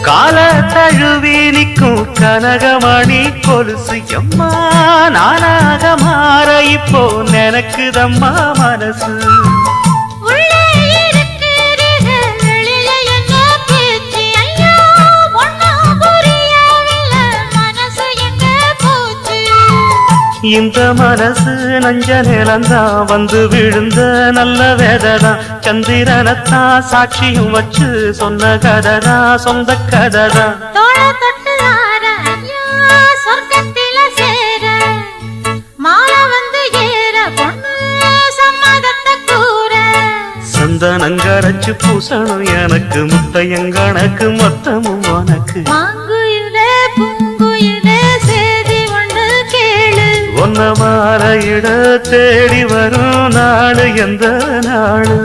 கால தழுவி நிற்கும் கனகமணி கொலுசு எம்மா நானாக மாற இப்போ நினைக்குதம்மா மனசு இந்த மனசு நஞ்ச நிலந்தான் வந்து விழுந்த நல்ல வேததான் சந்திரனத்தான் சாட்சியும் வச்சு சொன்ன கததான் சொந்த கததான் சந்தனங்கரைச்சு பூசணும் எனக்கு முத்தையங்கணக்கு மொத்தமும் உனக்கு ஒன்ன மாற இட தேடி வரும் நாடு எந்த நாடு